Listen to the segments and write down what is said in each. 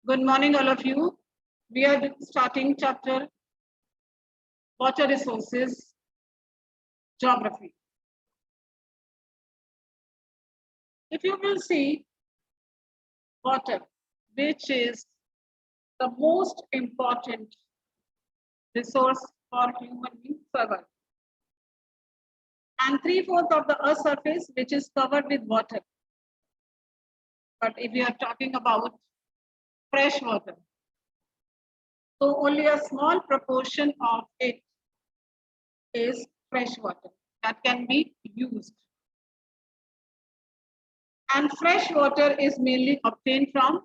Good morning, all of you. We are starting chapter Water Resources, Geography. If you will see water, which is the most important resource for human being survival. And 3/4 of the Earth's surface, which is covered with water. But if we are talking about fresh water, so only a small proportion of it is fresh water that can be used. And fresh water is mainly obtained from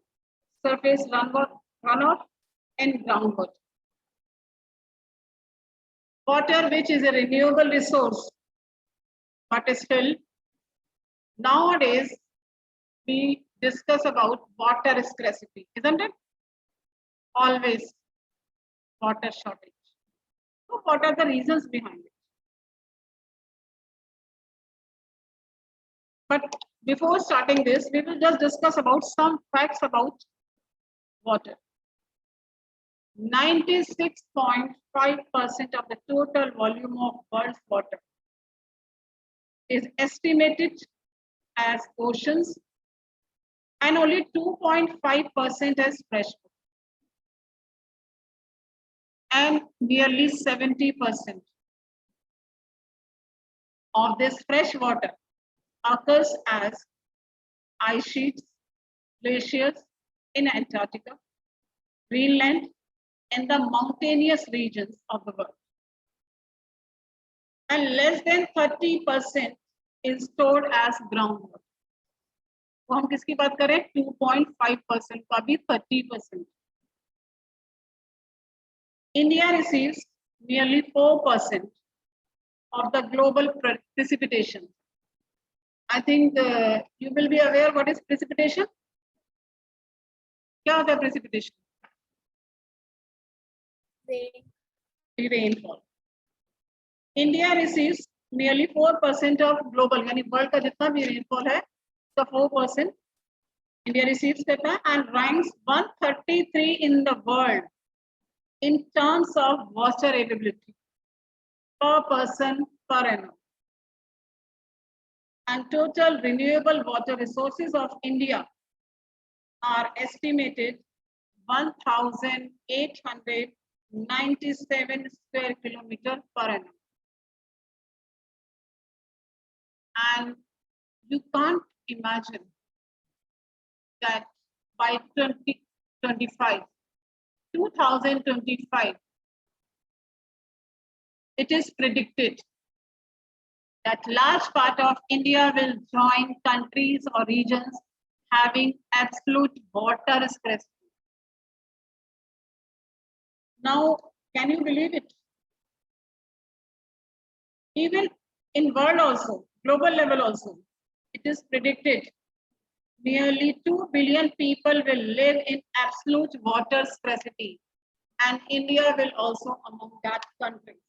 surface runoff and groundwater. Water, which is a renewable resource, but still nowadays we discuss about water scarcity, isn't it? Always water shortage. So what are the reasons behind it? But before starting this, we will just discuss about some facts about water. 96.5% of the total volume of world's water is estimated as oceans and only 2.5% as fresh water. And nearly 70% of this fresh water occurs as ice sheets, glaciers in Antarctica, Greenland, and the mountainous regions of the world. And less than 30% is stored as groundwater. तो हम किसकी बात करें 2.5% का भी 30%. India receives nearly 4% of the global precipitation. I think you will be aware what is precipitation. क्या होता है precipitation? Rainfall. India receives nearly 4% of global, यानी world का जितना भी rainfall है, so 4% India receives that and ranks 133 in the world in terms of water availability per person per annum. And total renewable water resources of India are estimated 1,897 square kilometers per annum. And you can't imagine that by 2025, it is predicted that large part of India will join countries or regions having absolute water scarcity. Now, can you believe it? Even in world also, global level also, it is predicted nearly 2 billion people will live in absolute water scarcity, and India will also among that country.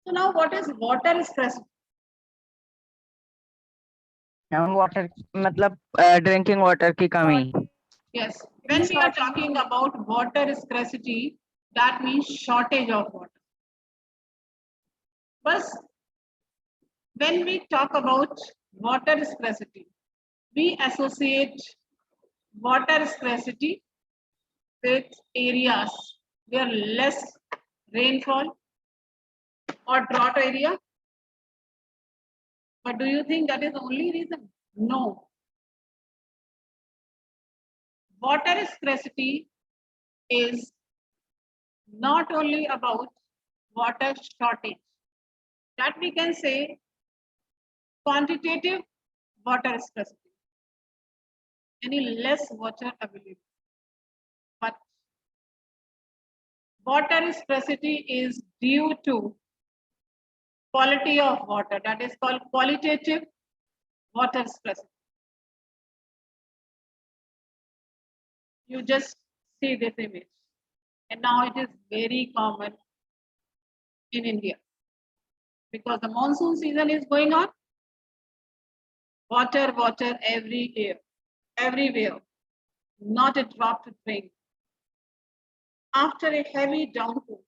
So now what is water scarcity? Water, मतलब drinking water की कमी. Yes, when we are talking about water scarcity, that means shortage of water. But when we talk about water scarcity, we associate water scarcity with areas where less rainfall or drought area. But do you think that is the only reason? No. Water scarcity is not only about water shortage. That we can say quantitative water scarcity. Any less water available. But water scarcity is due to quality of water. That is called qualitative water scarcity. You just see this image. And now it is very common in India. Because the monsoon season is going on. Water everywhere. not a drop to drink. After a heavy downpour,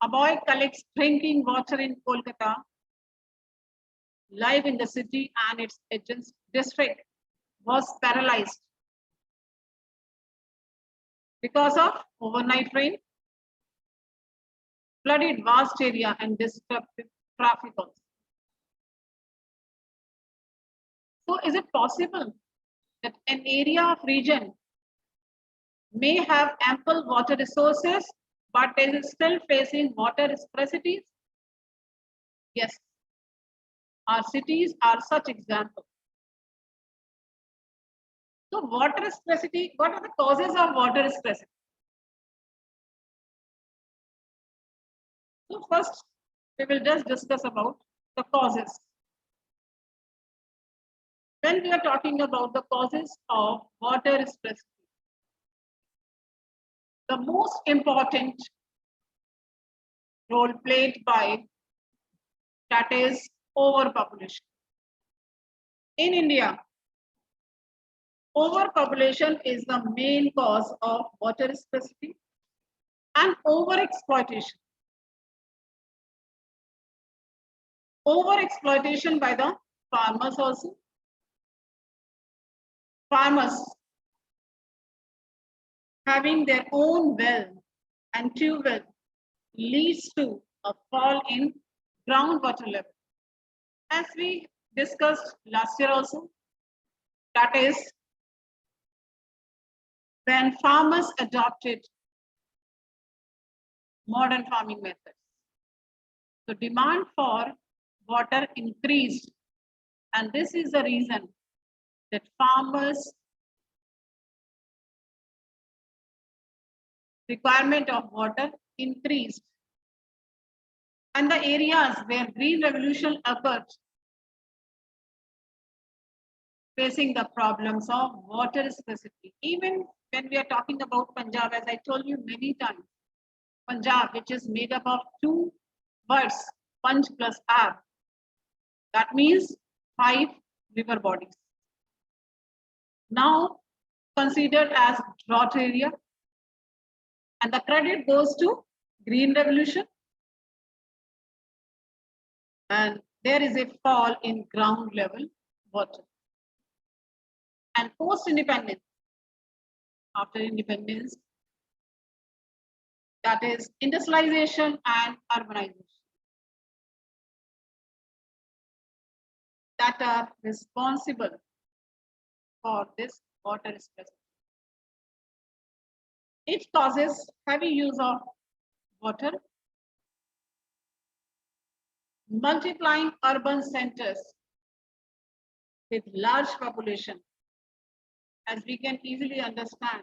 a boy collects drinking water in Kolkata, life in the city and its adjacent district was paralyzed because of overnight rain, flooded vast area and disrupted traffic also. So is it possible that an area of region may have ample water resources, but is still facing water scarcity? Yes, our cities are such examples. So water scarcity, what are the causes of water scarcity? So first, we will just discuss about the causes. When we are talking about the causes of water scarcity, the most important role played by that is overpopulation. In India, overpopulation is the main cause of water scarcity and overexploitation. Overexploitation by the farmers also. Farmers having their own well and tube well leads to a fall in groundwater level. As we discussed last year also, that is when farmers adopted modern farming methods. The demand for water increased, and this is the reason that farmers' requirement of water increased. And the areas where green revolution occurred, facing the problems of water scarcity. Even when we are talking about Punjab, as I told you many times, Punjab, which is made up of two words, Panj plus Ab, that means 5 river bodies. Now considered as drought area, and the credit goes to green revolution, and there is a fall in ground level water. And post independence, after independence, that is industrialization and urbanization, that are responsible for this water scarcity. It causes heavy use of water, multiplying urban centers with large population. As we can easily understand,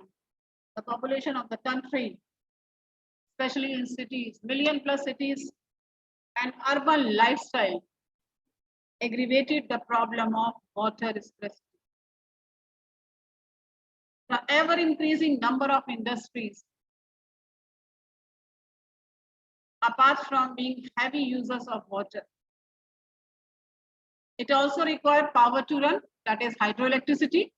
the population of the country, especially in cities, million plus cities and urban lifestyle, aggravated the problem of water scarcity. The ever increasing number of industries, apart from being heavy users of water, it also required power to run, that is hydroelectricity,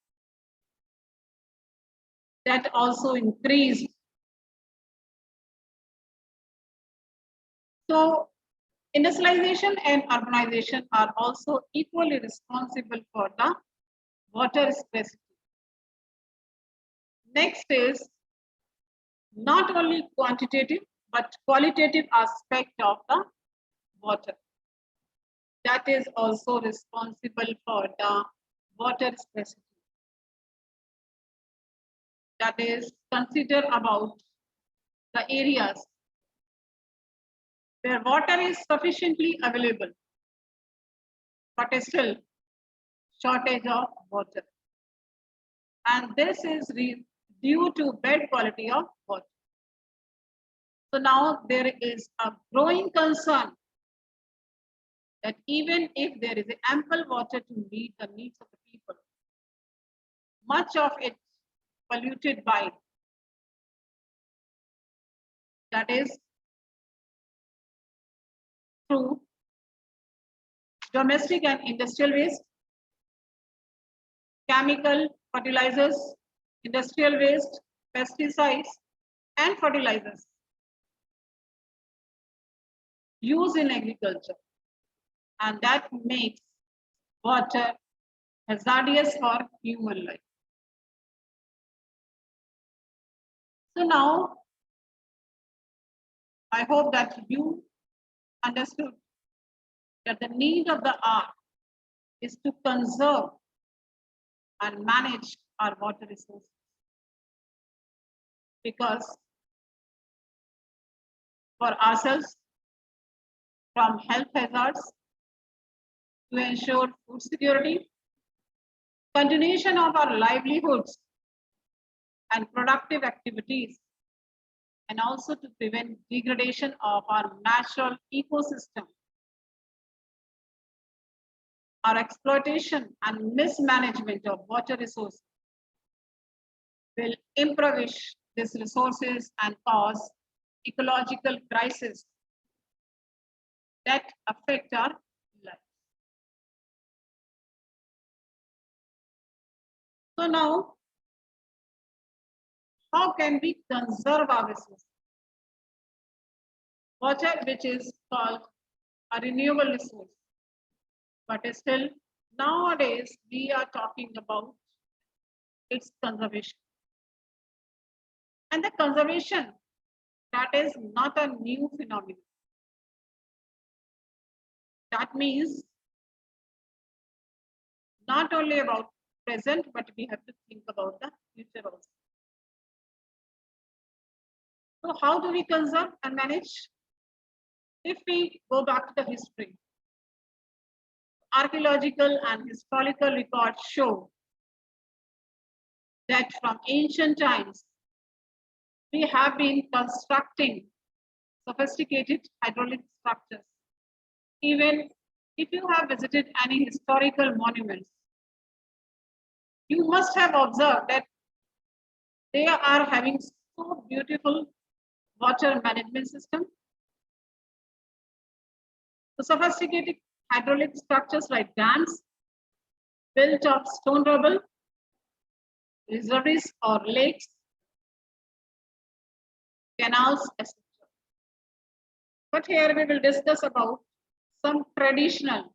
that also increased. So industrialization and urbanization are also equally responsible for the water scarcity. Next is not only quantitative but qualitative aspect of the water. That is also responsible for the water scarcity. That is, consider about the areas where water is sufficiently available, but is still shortage of water. And this is due to bad quality of water. So now there is a growing concern that even if there is ample water to meet the needs of the people, much of it polluted by, that is through domestic and industrial waste, chemical fertilizers, industrial waste, pesticides, and fertilizers used in agriculture, and that makes water hazardous for human life. So now, I hope that you understood that the need of the hour is to conserve and manage our water resources. Because for ourselves, from health hazards to ensure food security, continuation of our livelihoods and productive activities, and also to prevent degradation of our natural ecosystem. Our exploitation and mismanagement of water resources will impoverish these resources and cause ecological crises that affect our lives. So now, how can we conserve our resources? Water, which is called a renewable resource, but still nowadays we are talking about its conservation. And the conservation, that is not a new phenomenon. That means not only about present, but we have to think about the future also. So how do we conserve and manage? If we go back to the history, archaeological and historical records show that from ancient times, we have been constructing sophisticated hydraulic structures. Even if you have visited any historical monuments, you must have observed that they are having so beautiful water management system. The sophisticated hydraulic structures like dams, built of stone rubble, reservoirs or lakes, canals, etc. But here we will discuss about some traditional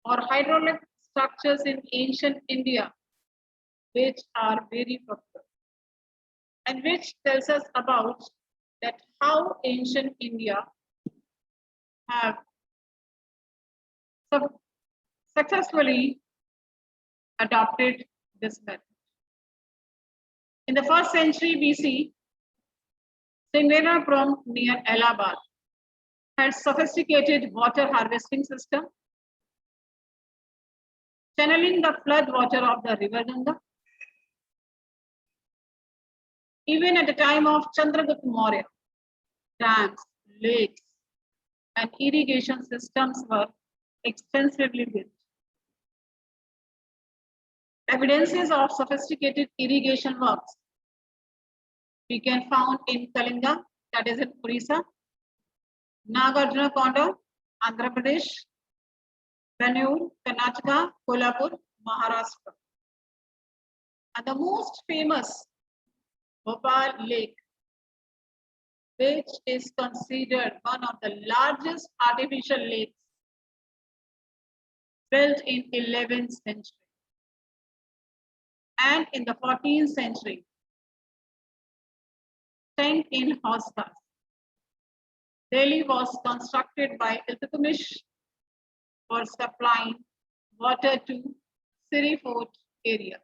or hydraulic structures in ancient India, which are very popular, and which tells us about that how ancient India have successfully adopted this method. In the 1st century BC, Singerapuram near Allahabad had sophisticated water harvesting system, channeling the flood water of the river Ganga. Even at the time of Chandragupta Maurya, dams, lakes, and irrigation systems were extensively built. Evidences of sophisticated irrigation works we can found in Kalinga, that is in Orissa, Nagarjunakonda, Andhra Pradesh, Banur, Karnataka, Kolhapur, Maharashtra. And the most famous Bhopal Lake, which is considered one of the largest artificial lakes built in 11th century. And in the 14th century, sank in Hostas. Delhi was constructed by Iltutmish for supplying water to Siri Fort area.